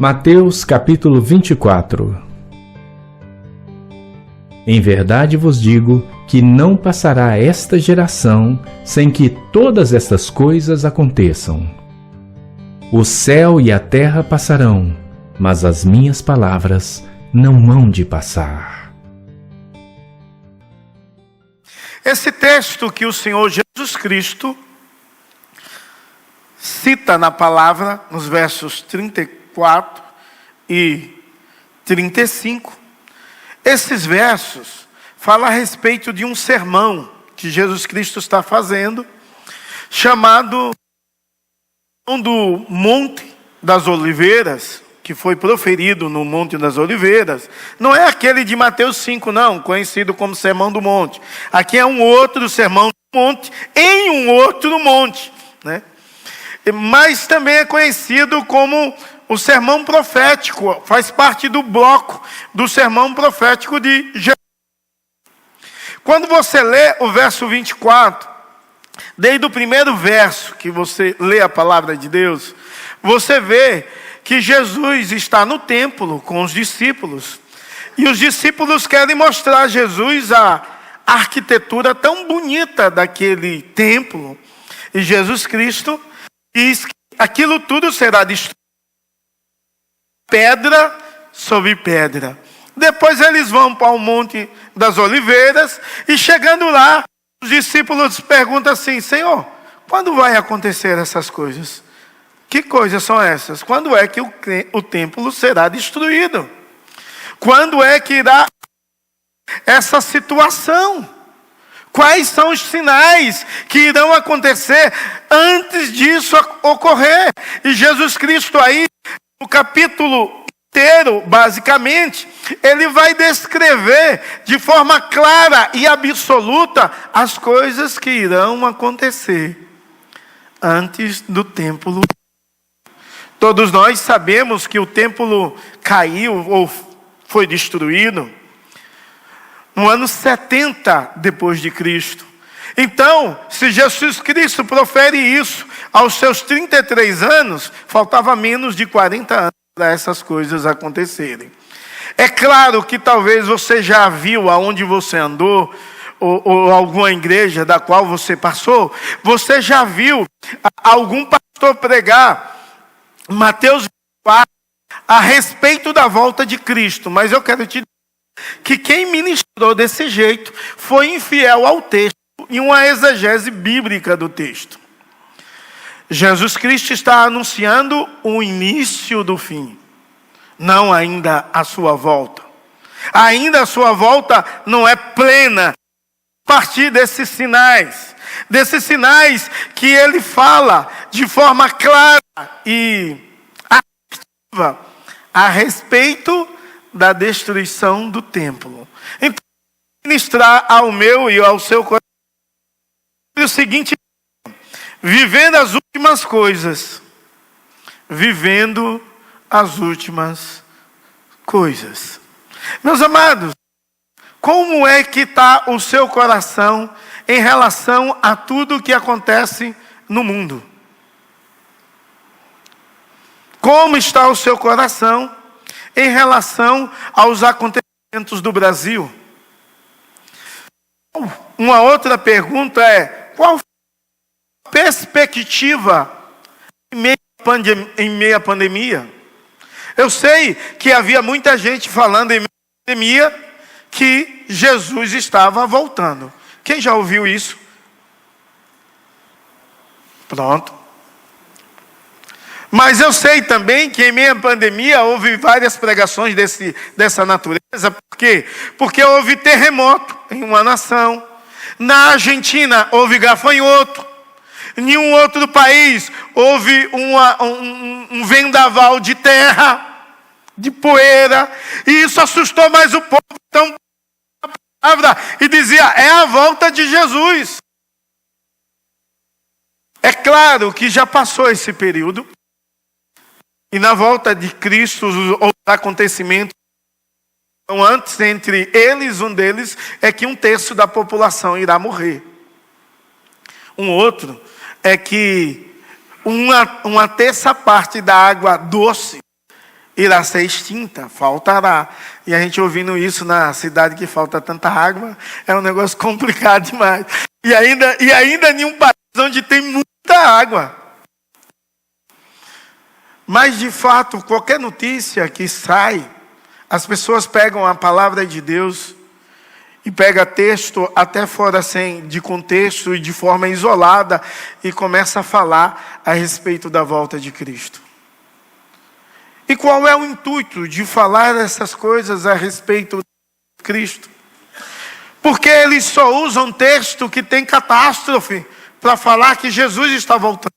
Mateus capítulo 24. Em verdade vos digo que não passará esta geração sem que todas estas coisas aconteçam. O céu e a terra passarão, mas as minhas palavras não hão de passar. Esse texto que o Senhor Jesus Cristo cita na palavra, nos versos 34 e 35, esses versos falam a respeito de um sermão que Jesus Cristo está fazendo, chamado do Monte das Oliveiras, que foi proferido no Monte das Oliveiras. Não é aquele de Mateus 5, não, conhecido como Sermão do Monte. Aqui é um outro Sermão do Monte, em um outro monte, né? Mas também é conhecido como o sermão profético, faz parte do bloco do sermão profético de Jesus. Quando você lê o verso 24, desde o primeiro verso que você lê a palavra de Deus, você vê que Jesus está no templo com os discípulos. E os discípulos querem mostrar a Jesus a arquitetura tão bonita daquele templo. E Jesus Cristo diz que aquilo tudo será destruído, pedra sobre pedra. Depois eles vão para o Monte das Oliveiras e chegando lá, os discípulos perguntam assim: Senhor, quando vai acontecer essas coisas? Que coisas são essas? Quando é que o templo será destruído? Quando é que irá essa situação? Quais são os sinais que irão acontecer antes disso ocorrer? E Jesus Cristo aí, no capítulo inteiro, basicamente, ele vai descrever de forma clara e absoluta as coisas que irão acontecer antes do templo. Todos nós sabemos que o templo caiu ou foi destruído no ano 70 depois de Cristo. Então, se Jesus Cristo profere isso aos seus 33 anos, faltava menos de 40 anos para essas coisas acontecerem. É claro que talvez você já viu aonde você andou, ou alguma igreja da qual você passou, você já viu algum pastor pregar Mateus 24 a respeito da volta de Cristo. Mas eu quero te dizer que quem ministrou desse jeito foi infiel ao texto e uma exegese bíblica do texto. Jesus Cristo está anunciando o início do fim, não ainda a sua volta. Ainda a sua volta não é plena a partir desses sinais que ele fala de forma clara e ativa a respeito da destruição do templo. Então, ministrar ao meu e ao seu coração o seguinte: vivendo as últimas coisas. Vivendo as últimas coisas. Meus amados, como é que está o seu coração em relação a tudo que acontece no mundo? Como está o seu coração em relação aos acontecimentos do Brasil? Uma outra pergunta é: qual a perspectiva em meio à pandemia? Eu sei que havia muita gente falando em meio à pandemia que Jesus estava voltando. Quem já ouviu isso? Pronto. Mas eu sei também que em meio à pandemia houve várias pregações dessa natureza. Por quê? Porque houve terremoto em uma nação. Na Argentina houve gafanhoto. Em nenhum outro país houve um vendaval de terra, de poeira. E isso assustou mais o povo. Então, a palavra e dizia: é a volta de Jesus. É claro que já passou esse período. E na volta de Cristo, os acontecimentos antes, entre eles, um deles é que 1/3 da população irá morrer. Um outro é que uma terça parte da água doce irá ser extinta, faltará. E a gente ouvindo isso na cidade que falta tanta água, é um negócio complicado demais. E ainda em um país onde tem muita água. Mas de fato, qualquer notícia que sai, as pessoas pegam a palavra de Deus e pega texto até fora de contexto e de forma isolada e começa a falar a respeito da volta de Cristo. E qual é o intuito de falar essas coisas a respeito de Cristo? Porque eles só usam texto que tem catástrofe para falar que Jesus está voltando.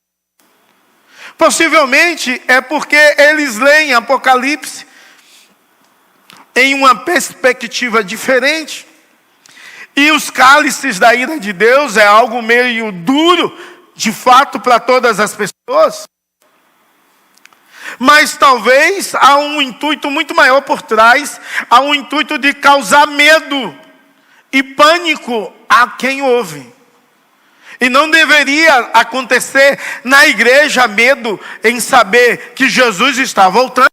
Possivelmente é porque eles leem Apocalipse em uma perspectiva diferente. E os cálices da ira de Deus é algo meio duro, de fato, para todas as pessoas. Mas talvez há um intuito muito maior por trás, há um intuito de causar medo e pânico a quem ouve. E não deveria acontecer na igreja medo em saber que Jesus está voltando,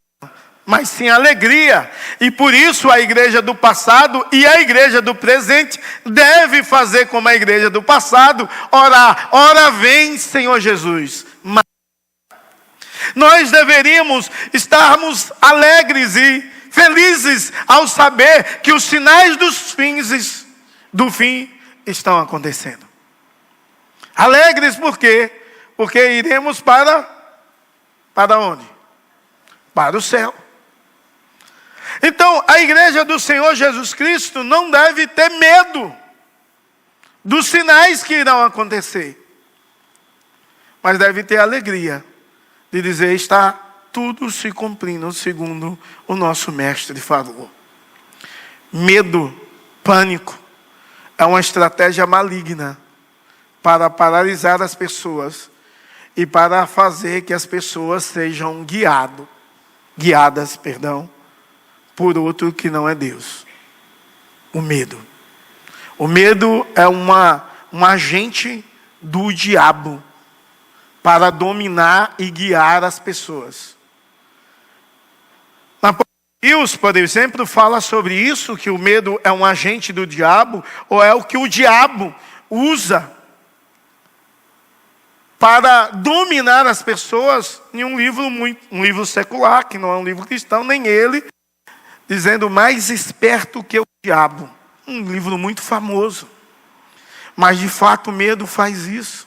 mas sim alegria. E por isso a igreja do passado e a igreja do presente deve fazer como a igreja do passado, orar, ora vem Senhor Jesus. Mas nós deveríamos estarmos alegres e felizes ao saber que os sinais do fim estão acontecendo. Alegres por quê? Porque iremos para onde? Para o céu. Então, a igreja do Senhor Jesus Cristo não deve ter medo dos sinais que irão acontecer. Mas deve ter alegria de dizer, está tudo se cumprindo segundo o nosso mestre falou. Medo, pânico, é uma estratégia maligna para paralisar as pessoas e para fazer que as pessoas sejam guiadas, por outro que não é Deus. O medo. O medo é um agente do diabo para dominar e guiar as pessoas. Apocalipse, por exemplo, fala sobre isso, que o medo é um agente do diabo, ou é o que o diabo usa para dominar as pessoas em um livro secular, que não é um livro cristão, nem ele, dizendo mais esperto que o diabo. Um livro muito famoso. Mas de fato o medo faz isso.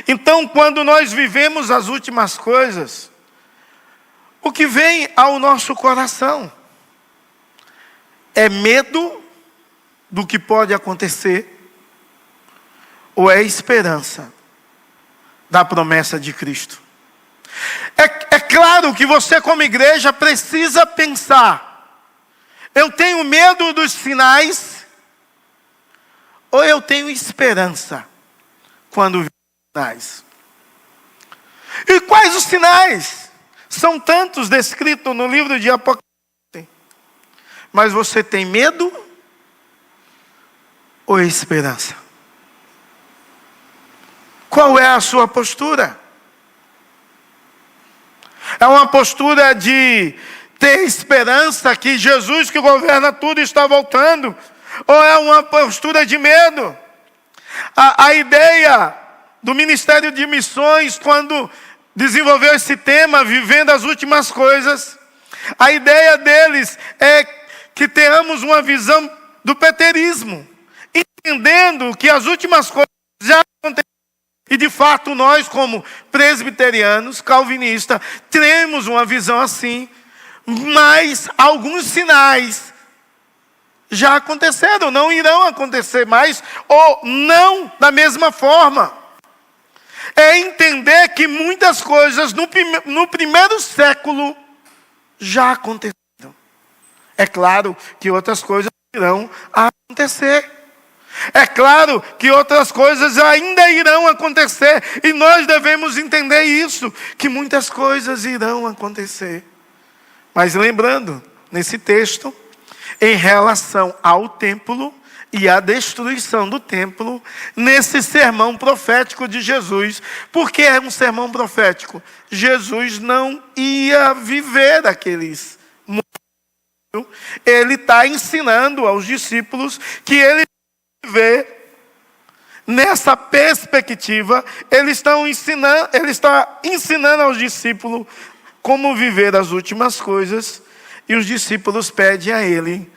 Então, quando nós vivemos as últimas coisas, o que vem ao nosso coração é medo do que pode acontecer, ou é esperança da promessa de Cristo? É claro que você como igreja precisa pensar, eu tenho medo dos sinais, ou eu tenho esperança quando vi os sinais? E quais os sinais? São tantos descritos no livro de Apocalipse. Mas você tem medo ou esperança? Qual é a sua postura? É uma postura de ter esperança que Jesus, que governa tudo, está voltando? Ou é uma postura de medo? A ideia do Ministério de Missões, quando desenvolveu esse tema, vivendo as últimas coisas, a ideia deles é que tenhamos uma visão do preterismo, entendendo que as últimas coisas já aconteceram. E de fato nós, como presbiterianos, calvinistas, temos uma visão assim, mas alguns sinais já aconteceram, não irão acontecer mais, ou não da mesma forma. É entender que muitas coisas no primeiro século já aconteceram. É claro que outras coisas irão acontecer. É claro que outras coisas ainda irão acontecer. E nós devemos entender isso, que muitas coisas irão acontecer. Mas lembrando, nesse texto, em relação ao templo e a destruição do templo nesse sermão profético de Jesus. Por que é um sermão profético? Jesus não ia viver aqueles momentos. Ele está ensinando aos discípulos que ele vê nessa perspectiva. Ele está ensinando aos discípulos como viver as últimas coisas, e os discípulos pedem a ele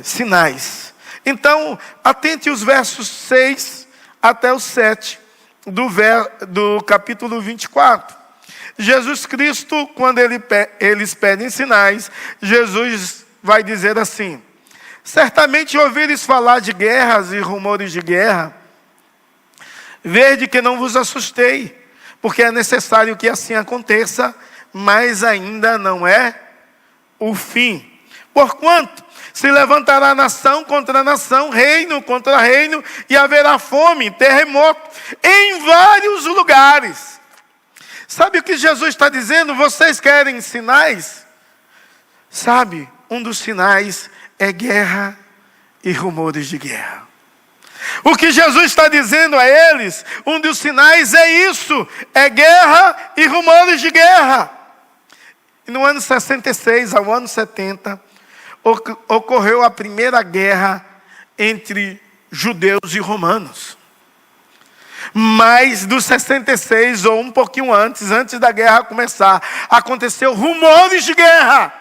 sinais. Então, atente os versos 6 até o 7 do capítulo 24. Jesus Cristo, quando eles pedem sinais, Jesus vai dizer assim: certamente ouvires falar de guerras e rumores de guerra. Vede que não vos assustei, porque é necessário que assim aconteça, mas ainda não é o fim. Porquanto se levantará nação contra nação, reino contra reino, e haverá fome, terremoto, em vários lugares. Sabe o que Jesus está dizendo? Vocês querem sinais? Sabe, um dos sinais é guerra e rumores de guerra. O que Jesus está dizendo a eles, um dos sinais é isso, é guerra e rumores de guerra. E no ano 66 ao ano 70, ocorreu a primeira guerra entre judeus e romanos. Mas dos 66, ou um pouquinho antes da guerra começar, aconteceu rumores de guerra.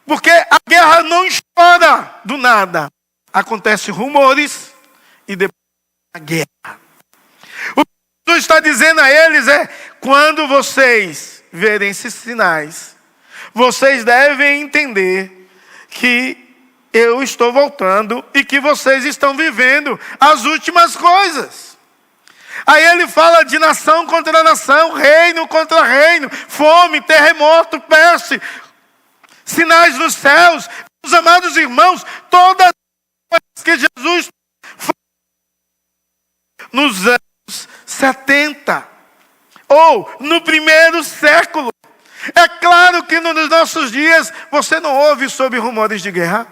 Porque a guerra não estoura do nada. Acontecem rumores e depois a guerra. O que Jesus está dizendo a eles é: quando vocês verem esses sinais, vocês devem entender que eu estou voltando e que vocês estão vivendo as últimas coisas. Aí ele fala de nação contra nação, reino contra reino, fome, terremoto, peste, sinais nos céus. Meus amados irmãos, todas as coisas que Jesus falou nos anos 70, ou no primeiro século. É claro que nos nossos dias você não ouve sobre rumores de guerra.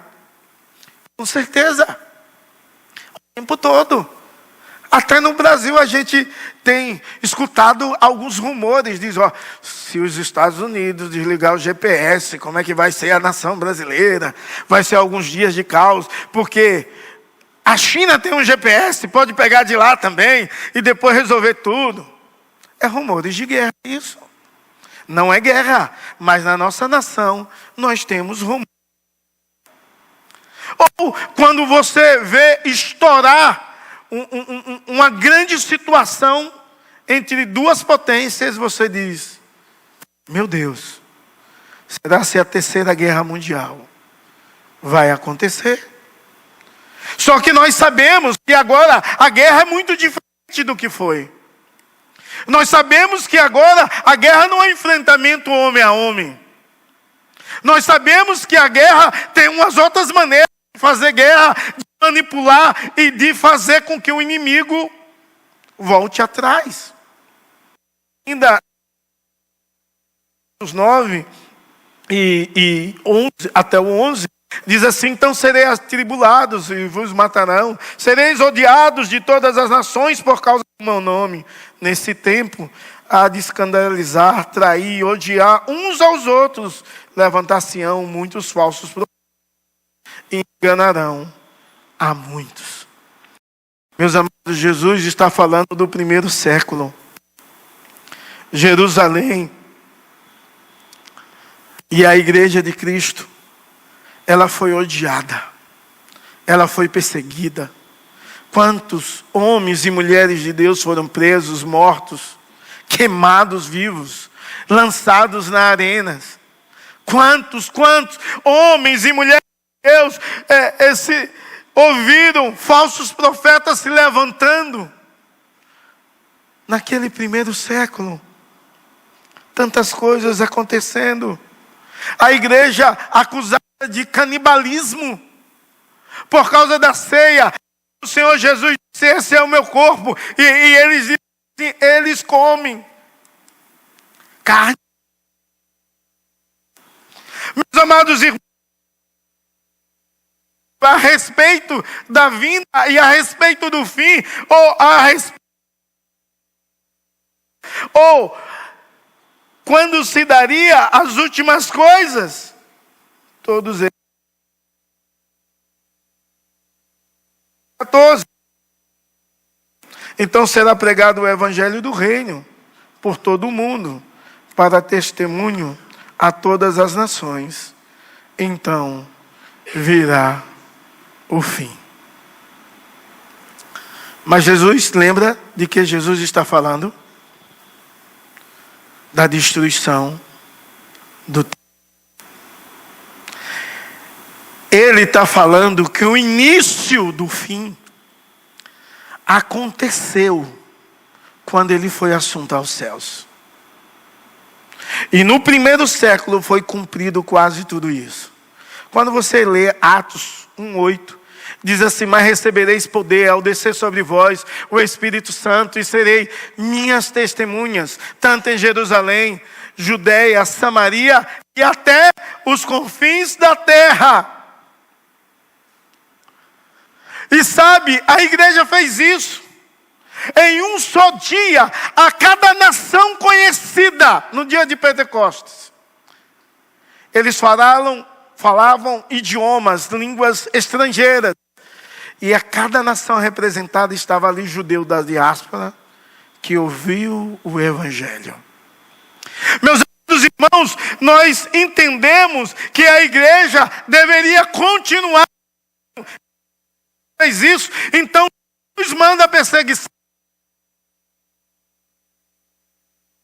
Com certeza. O tempo todo. Até no Brasil a gente tem escutado alguns rumores. Diz, se os Estados Unidos desligar o GPS, como é que vai ser a nação brasileira? Vai ser alguns dias de caos. Porque a China tem um GPS, pode pegar de lá também e depois resolver tudo. É rumores de guerra isso. Não é guerra, mas na nossa nação nós temos rumores. Ou quando você vê estourar uma grande situação entre duas potências, você diz: meu Deus, será que a terceira guerra mundial vai acontecer? Só que nós sabemos que agora a guerra é muito diferente do que foi. Nós sabemos que agora a guerra não é enfrentamento homem a homem. Nós sabemos que a guerra tem umas outras maneiras de fazer guerra, de manipular e de fazer com que o inimigo volte atrás. Ainda os 9 e 11, até o 11, diz assim: então sereis atribulados e vos matarão, sereis odiados de todas as nações por causa do meu nome. Nesse tempo, há de escandalizar, trair, odiar uns aos outros, levantar-se-ão muitos falsos profetas e enganarão a muitos. Meus amados, Jesus está falando do primeiro século. Jerusalém e a igreja de Cristo, ela foi odiada, ela foi perseguida. Quantos homens e mulheres de Deus foram presos, mortos, queimados vivos, lançados nas arenas? Quantos homens e mulheres de Deus ouviram falsos profetas se levantando? Naquele primeiro século, tantas coisas acontecendo. A igreja acusada de canibalismo por causa da ceia. O Senhor Jesus disse: esse é o meu corpo. E eles dizem assim, eles comem carne. Meus amados irmãos, a respeito da vinda e a respeito do fim, ou quando se daria as últimas coisas, todos eles. 14. Então será pregado o evangelho do reino por todo o mundo, para testemunho a todas as nações. Então virá o fim. Mas Jesus, lembra de que Jesus está falando? Da destruição do templo. Ele está falando que o início do fim aconteceu quando ele foi assunto aos céus. E no primeiro século foi cumprido quase tudo isso. Quando você lê Atos 1:8, diz assim: mas recebereis poder ao descer sobre vós o Espírito Santo, e serei minhas testemunhas, tanto em Jerusalém, Judeia, Samaria e até os confins da terra. E sabe, a igreja fez isso. Em um só dia, a cada nação conhecida, no dia de Pentecostes. Eles falavam idiomas, línguas estrangeiras. E a cada nação representada estava ali judeu da diáspora, que ouviu o evangelho. Meus irmãos, nós entendemos que a igreja deveria continuar. Fez isso, então nos manda a perseguição,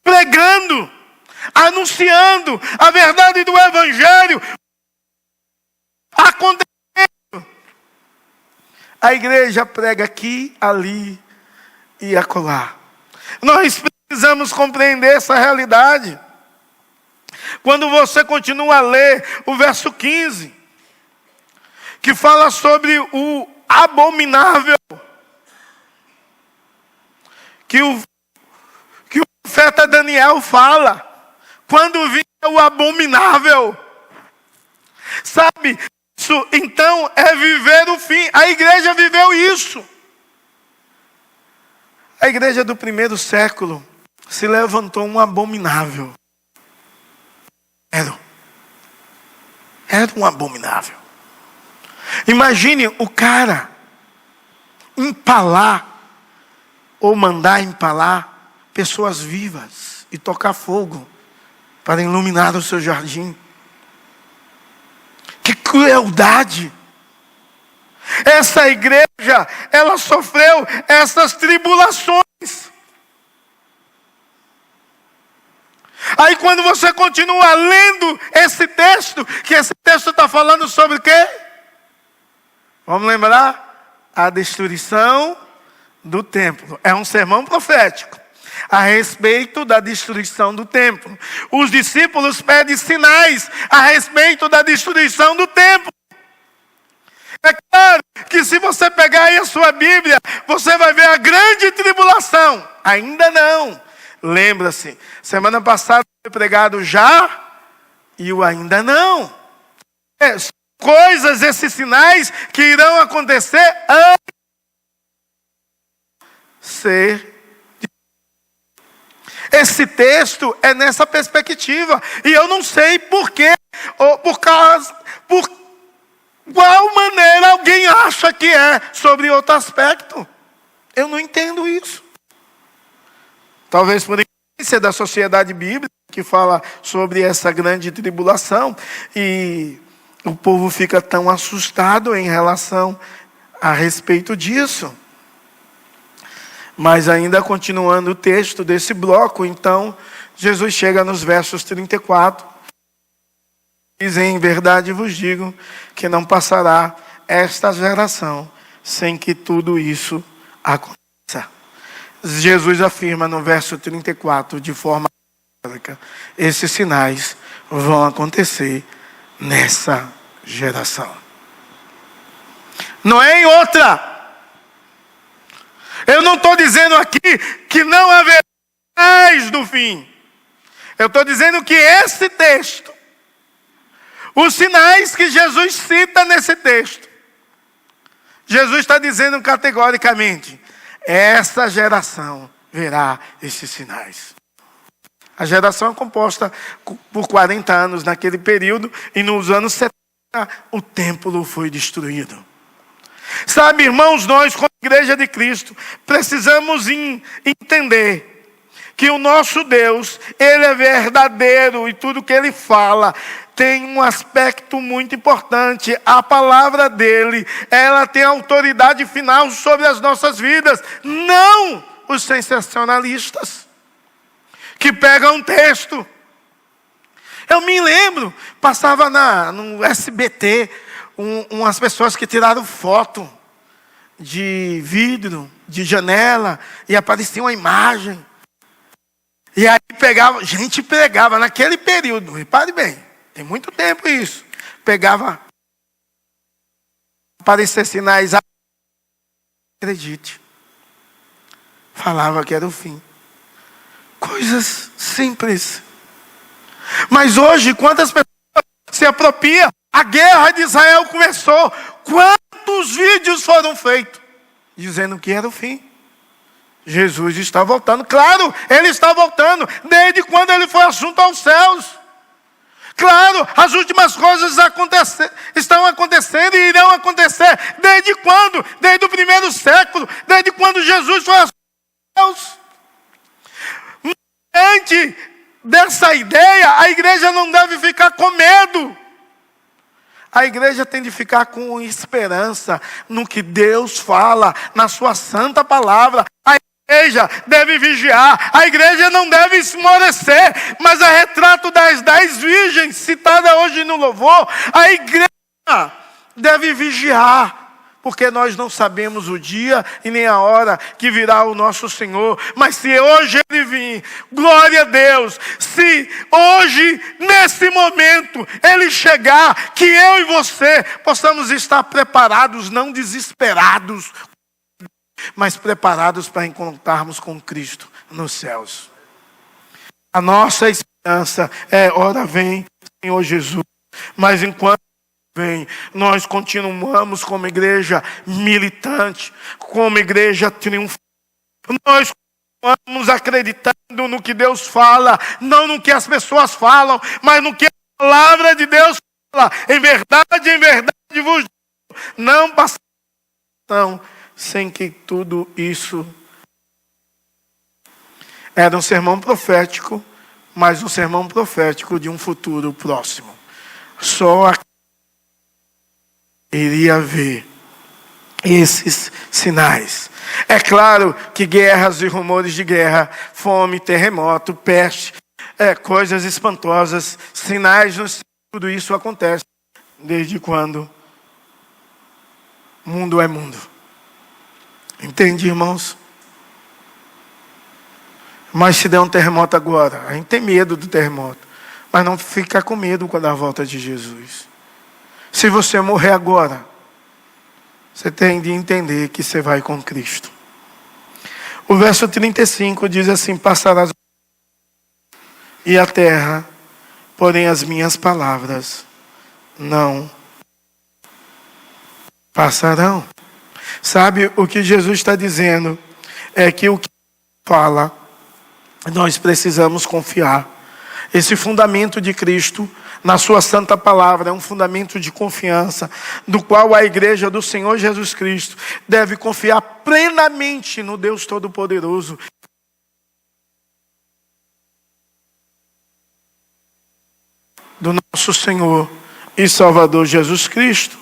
pregando, anunciando a verdade do evangelho, acontecendo. A igreja prega aqui, ali e acolá. Nós precisamos compreender essa realidade. Quando você continua a ler o verso 15, que fala sobre o abominável, que o profeta Daniel fala, quando vinha o abominável, sabe, isso então é viver o fim. A igreja viveu isso. A igreja do primeiro século se levantou um abominável. Era um abominável. Imagine o cara empalar ou mandar empalar pessoas vivas e tocar fogo para iluminar o seu jardim. Que crueldade! Essa igreja, ela sofreu essas tribulações. Aí quando você continua lendo esse texto, que esse texto está falando sobre o quê? Vamos lembrar? A destruição do templo. É um sermão profético a respeito da destruição do templo. Os discípulos pedem sinais a respeito da destruição do templo. É claro que se você pegar aí a sua Bíblia, você vai ver a grande tribulação. Ainda não. Lembra-se, semana passada foi pregado já e o ainda não. Coisas, esses sinais que irão acontecer antes de ser. Esse texto é nessa perspectiva. E eu não sei por quê, ou por qual maneira alguém acha que é sobre outro aspecto. Eu não entendo isso. Talvez por influência da sociedade bíblica, que fala sobre essa grande tribulação, e o povo fica tão assustado em relação a respeito disso. Mas ainda continuando o texto desse bloco, então, Jesus chega nos versos 34. Diz: em verdade vos digo que não passará esta geração sem que tudo isso aconteça. Jesus afirma no verso 34 de forma categórica: esses sinais vão acontecer nessa geração. Não é em outra. Eu não estou dizendo aqui que não haverá sinais do fim. Eu estou dizendo que esse texto, os sinais que Jesus cita nesse texto, Jesus está dizendo categoricamente: essa geração verá esses sinais. A geração é composta por 40 anos naquele período, e nos anos 70 o templo foi destruído. Sabe, irmãos, nós como Igreja de Cristo precisamos entender que o nosso Deus, Ele é verdadeiro, e tudo que Ele fala tem um aspecto muito importante. A palavra dEle, ela tem autoridade final sobre as nossas vidas, não os sensacionalistas que pegam um texto. Eu me lembro, passava no SBT, umas pessoas que tiraram foto de vidro, de janela, e aparecia uma imagem. E aí gente pegava naquele período, repare bem, tem muito tempo isso. Pegava, aparecer sinais, acredite. Falava que era o fim. Coisas simples. Mas hoje, quantas pessoas se apropriam? A guerra de Israel começou. Quantos vídeos foram feitos dizendo que era o fim? Jesus está voltando. Claro, Ele está voltando. Desde quando Ele foi assunto aos céus? Claro, as últimas coisas estão acontecendo e irão acontecer. Desde quando? Desde o primeiro século. Desde quando Jesus foi assunto aos céus. Diante dessa ideia, a igreja não deve ficar com medo. A igreja tem de ficar com esperança no que Deus fala, na sua santa palavra. A igreja deve vigiar, a igreja não deve esmorecer. Mas a retrato das 10 virgens, citada hoje no louvor, a igreja deve vigiar. Porque nós não sabemos o dia e nem a hora que virá o nosso Senhor. Mas se hoje Ele vir, glória a Deus. Se hoje, nesse momento, Ele chegar, que eu e você possamos estar preparados, não desesperados, mas preparados para encontrarmos com Cristo nos céus. A nossa esperança é: ora vem, Senhor Jesus. Mas enquanto vem, nós continuamos como igreja militante, como igreja triunfante. Nós continuamos acreditando no que Deus fala, não no que as pessoas falam, mas no que a palavra de Deus fala. Em verdade vos digo, não passarão sem que tudo isso. Era um sermão profético, mas um sermão profético de um futuro próximo. Só iria ver esses sinais. É claro que guerras e rumores de guerra, fome, terremoto, peste, coisas espantosas, sinais, tudo isso acontece desde quando mundo é mundo. Entende, irmãos? Mas se der um terremoto agora, a gente tem medo do terremoto, mas não fica com medo quando a volta de Jesus. Se você morrer agora, você tem de entender que você vai com Cristo. O verso 35 diz assim: passarás e a terra, porém as minhas palavras não passarão. Sabe, o que Jesus está dizendo é que o que fala, nós precisamos confiar. Esse fundamento de Cristo, na sua santa palavra, é um fundamento de confiança, do qual a igreja do Senhor Jesus Cristo deve confiar plenamente no Deus Todo-Poderoso. Do nosso Senhor e Salvador Jesus Cristo.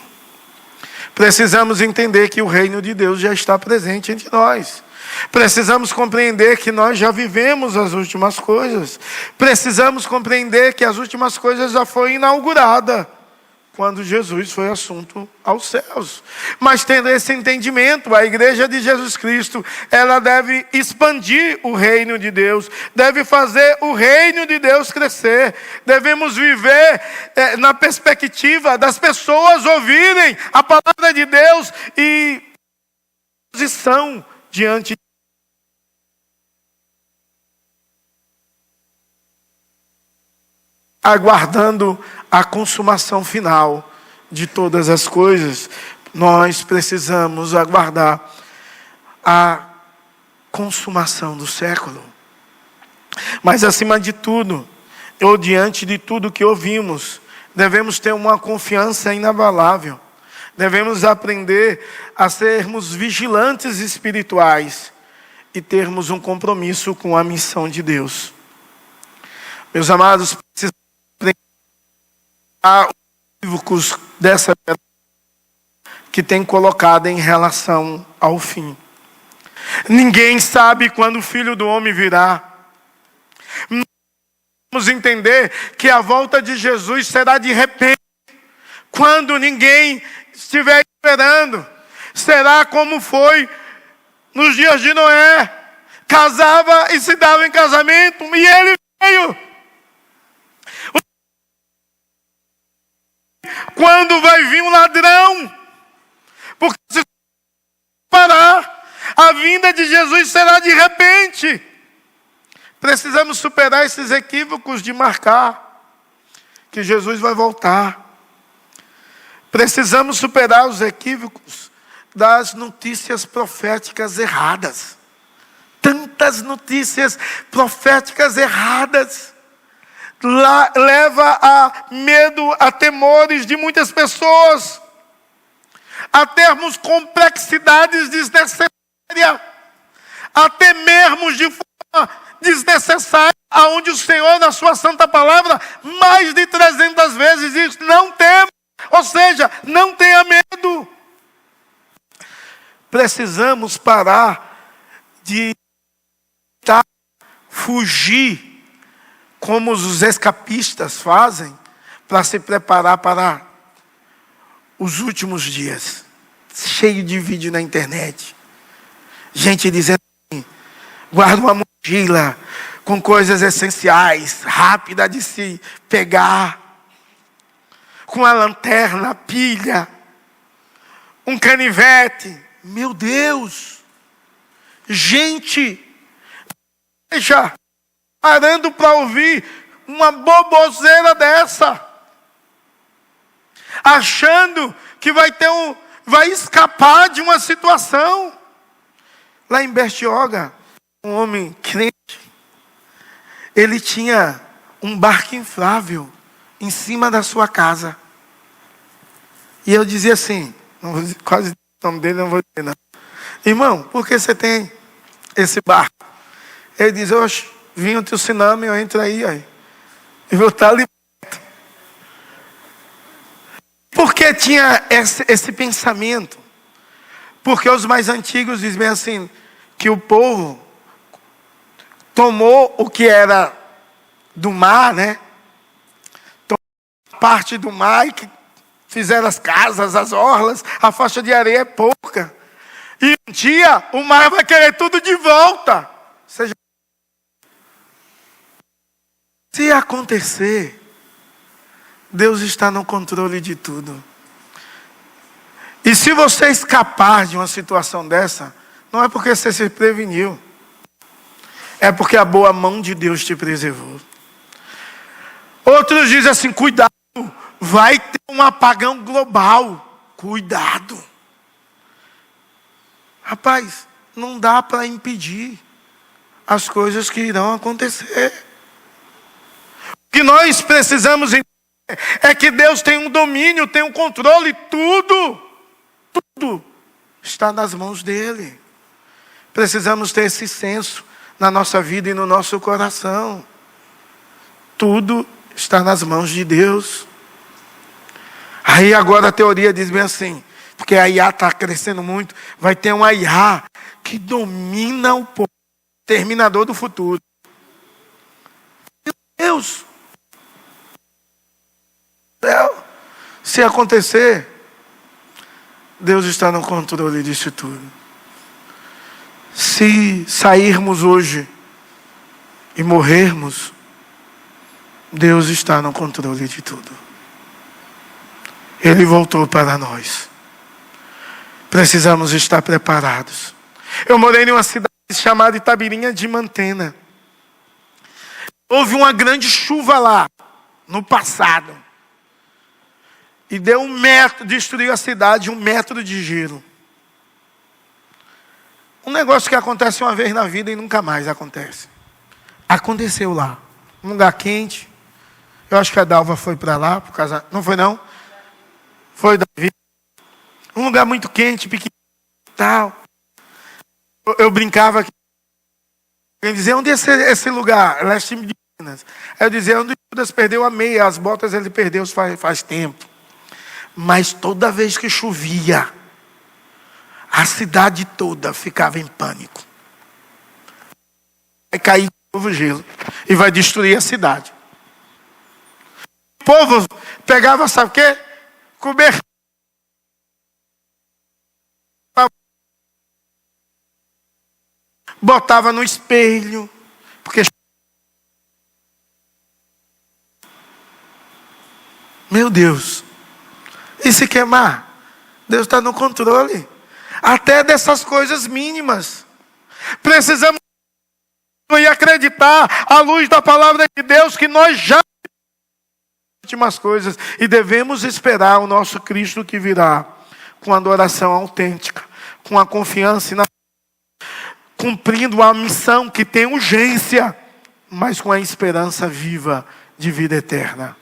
Precisamos entender que o reino de Deus já está presente entre nós. Precisamos compreender que nós já vivemos as últimas coisas. Precisamos compreender que as últimas coisas já foi inaugurada quando Jesus foi assunto aos céus. Mas tendo esse entendimento, a igreja de Jesus Cristo, ela deve expandir o reino de Deus, deve fazer o reino de Deus crescer. Devemos viver na perspectiva das pessoas ouvirem a palavra de Deus e posição diante de aguardando a consumação final de todas as coisas. Nós precisamos aguardar a consumação do século. Mas acima de tudo, ou diante de tudo que ouvimos, devemos ter uma confiança inabalável. Devemos aprender a sermos vigilantes espirituais e termos um compromisso com a missão de Deus. Meus amados, precisamos aprender a equívocos dessa geração que tem colocado em relação ao fim. Ninguém sabe quando o Filho do Homem virá. Vamos entender que a volta de Jesus será de repente, quando ninguém estiver esperando. Será como foi nos dias de Noé. Casava e se dava em casamento, e ele veio. Quando vai vir um ladrão? Porque se parar, a vinda de Jesus será de repente. Precisamos superar esses equívocos de marcar que Jesus vai voltar. Precisamos superar os equívocos das notícias proféticas erradas. Tantas notícias proféticas erradas leva a medo, a temores de muitas pessoas, a termos complexidades desnecessárias, a temermos de forma desnecessária, aonde o Senhor, na sua santa palavra, mais de 300 vezes diz: não tema, ou seja, não tenha medo. Precisamos parar de fugir, como os escapistas fazem, para se preparar para os últimos dias. Cheio de vídeo na internet. Gente dizendo assim: guarda uma mochila com coisas essenciais, rápida de se pegar, com a lanterna, pilha, um canivete. Meu Deus! Gente, já parando para ouvir uma boboseira dessa, achando que vai escapar de uma situação. Lá em Bertioga, um homem crente, ele tinha um barco inflável em cima da sua casa. E eu dizia assim, quase o nome dele não vou dizer não: irmão, por que você tem esse barco? Ele diz: oxe, vim o teu tsunami, eu entro aí, e vou estar ali. Por que tinha esse pensamento? Porque os mais antigos dizem assim, que o povo tomou o que era do mar, né? Tomou parte do mar e que fizeram as casas, as orlas, a faixa de areia é pouca. E um dia o mar vai querer tudo de volta. Ou seja, se acontecer, Deus está no controle de tudo. E se você escapar de uma situação dessa, não é porque você se preveniu, é porque a boa mão de Deus te preservou. Outros dizem assim: cuidado, vai ter um apagão global. Cuidado. Rapaz, não dá para impedir as coisas que irão acontecer. O que nós precisamos entender é que Deus tem um domínio, tem um controle, tudo está nas mãos dele. Precisamos ter esse senso na nossa vida e no nosso coração. Tudo está nas mãos de Deus. Aí agora a teoria diz bem assim, porque a IA está crescendo muito, vai ter uma IA que domina o povo, terminador do futuro. Meu Deus! Se acontecer, Deus está no controle disso tudo. Se sairmos hoje e morrermos, Deus está no controle de tudo. Ele voltou para nós. Precisamos estar preparados. Eu morei em uma cidade chamada Itabirinha de Mantena. Houve uma grande chuva lá, no passado. e deu 1 metro, destruiu a cidade, 1 metro de gelo. Um negócio que acontece uma vez na vida e nunca mais acontece. Aconteceu lá. Um lugar quente. Eu acho que a Dalva foi para lá, por causa... Não foi não? Foi, Davi. Um lugar muito quente, pequeno, tal. Eu brincava aqui. Ele dizia, onde é esse lugar? Leste de Minas. Aí eu dizia, onde Judas perdeu a meia, as botas ele perdeu faz tempo. Mas toda vez que chovia, a cidade toda ficava em pânico. Vai cair de novo gelo e vai destruir a cidade. O povo pegava, sabe o quê? Cobertor. Botava no espelho, porque... Meu Deus, e se queimar? Deus está no controle, até dessas coisas mínimas. Precisamos acreditar à luz da palavra de Deus que nós já últimas coisas e devemos esperar o nosso Cristo que virá com adoração autêntica, com a confiança na cumprindo a missão que tem urgência, mas com a esperança viva de vida eterna.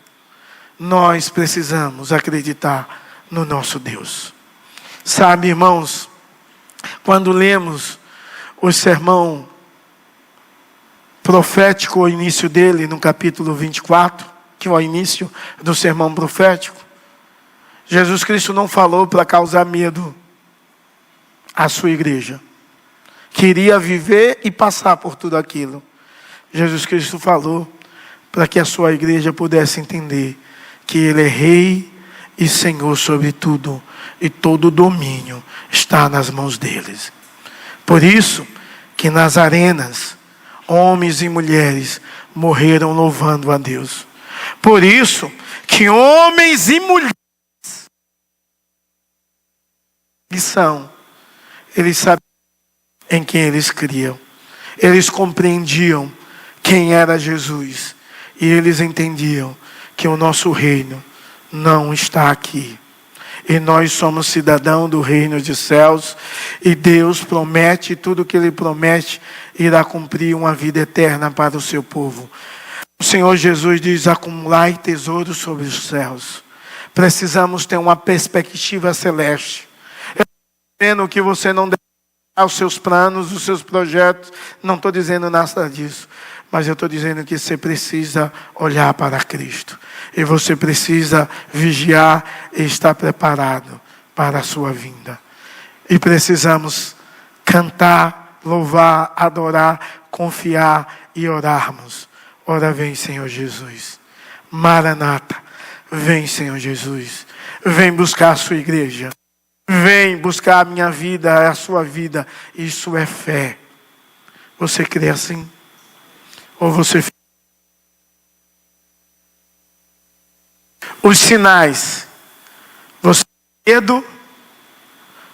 Nós precisamos acreditar no nosso Deus. Sabe, irmãos, quando lemos o sermão profético, o início dele, no capítulo 24, que é o início do sermão profético, Jesus Cristo não falou para causar medo à sua igreja. Queria viver e passar por tudo aquilo. Jesus Cristo falou para que a sua igreja pudesse entender que Ele é Rei e Senhor sobre tudo, e todo o domínio está nas mãos deles. Por isso que nas arenas, homens e mulheres morreram louvando a Deus. Por isso que homens e mulheres eles sabiam em quem eles criam. Eles compreendiam quem era Jesus. E eles entendiam que o nosso reino não está aqui. E nós somos cidadãos do reino dos céus. E Deus promete, tudo que Ele promete, irá cumprir uma vida eterna para o seu povo. O Senhor Jesus diz, acumulai tesouros sobre os céus. Precisamos ter uma perspectiva celeste. Eu estou dizendo que você não deve os seus planos, os seus projetos, não estou dizendo nada disso, mas eu estou dizendo que você precisa olhar para Cristo, e você precisa vigiar e estar preparado para a sua vinda, e precisamos cantar, louvar, adorar, confiar e orarmos. Ora vem, Senhor Jesus. Maranata, vem, Senhor Jesus. Vem buscar a sua igreja. Vem buscar a minha vida, a sua vida. Isso é fé. Você crê assim? Ou você... Os sinais. Você tem medo?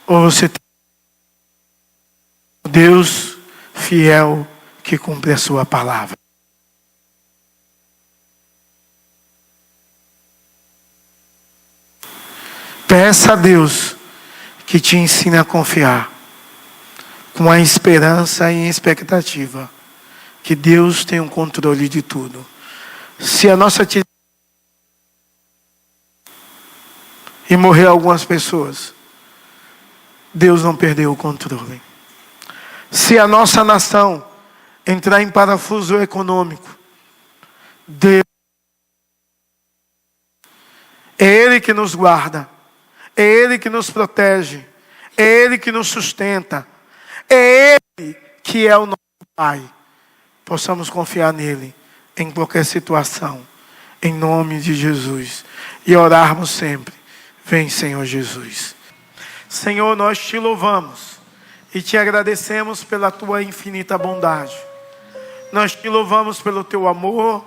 Ou você tem Deus fiel que cumpre a sua palavra? Peça a Deus que te ensine a confiar, com a esperança e expectativa, que Deus tem o controle de tudo. Se a nossa e morrer algumas pessoas, Deus não perdeu o controle. Se a nossa nação entrar em parafuso econômico, Deus é Ele que nos guarda. É Ele que nos protege. É Ele que nos sustenta. É Ele que é o nosso Pai. Possamos confiar nele em qualquer situação. Em nome de Jesus. E orarmos sempre. Vem, Senhor Jesus. Senhor, nós te louvamos. E te agradecemos pela tua infinita bondade. Nós te louvamos pelo teu amor.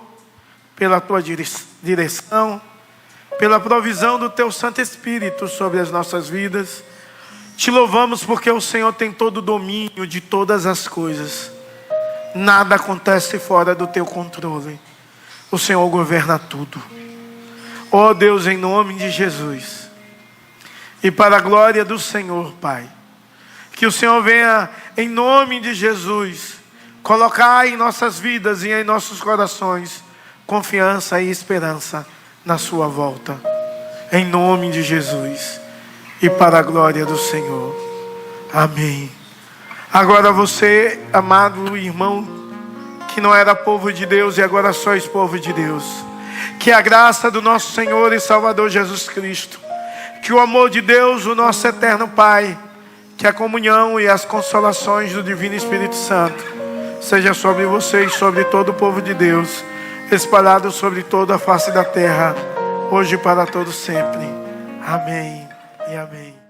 Pela tua direção. Pela provisão do teu Santo Espírito sobre as nossas vidas. Te louvamos porque o Senhor tem todo o domínio de todas as coisas. Nada acontece fora do teu controle. O Senhor governa tudo. Ó Deus, em nome de Jesus, e para a glória do Senhor, Pai, que o Senhor venha, em nome de Jesus, colocar em nossas vidas e em nossos corações confiança e esperança na sua volta, em nome de Jesus, e para a glória do Senhor. Amém. Agora você, amado irmão, que não era povo de Deus e agora sois povo de Deus, que a graça do nosso Senhor e Salvador Jesus Cristo, que o amor de Deus, o nosso eterno Pai, que a comunhão e as consolações do Divino Espírito Santo seja sobre vocês, sobre todo o povo de Deus, espalhado sobre toda a face da terra, hoje e para todo sempre. Amém e amém.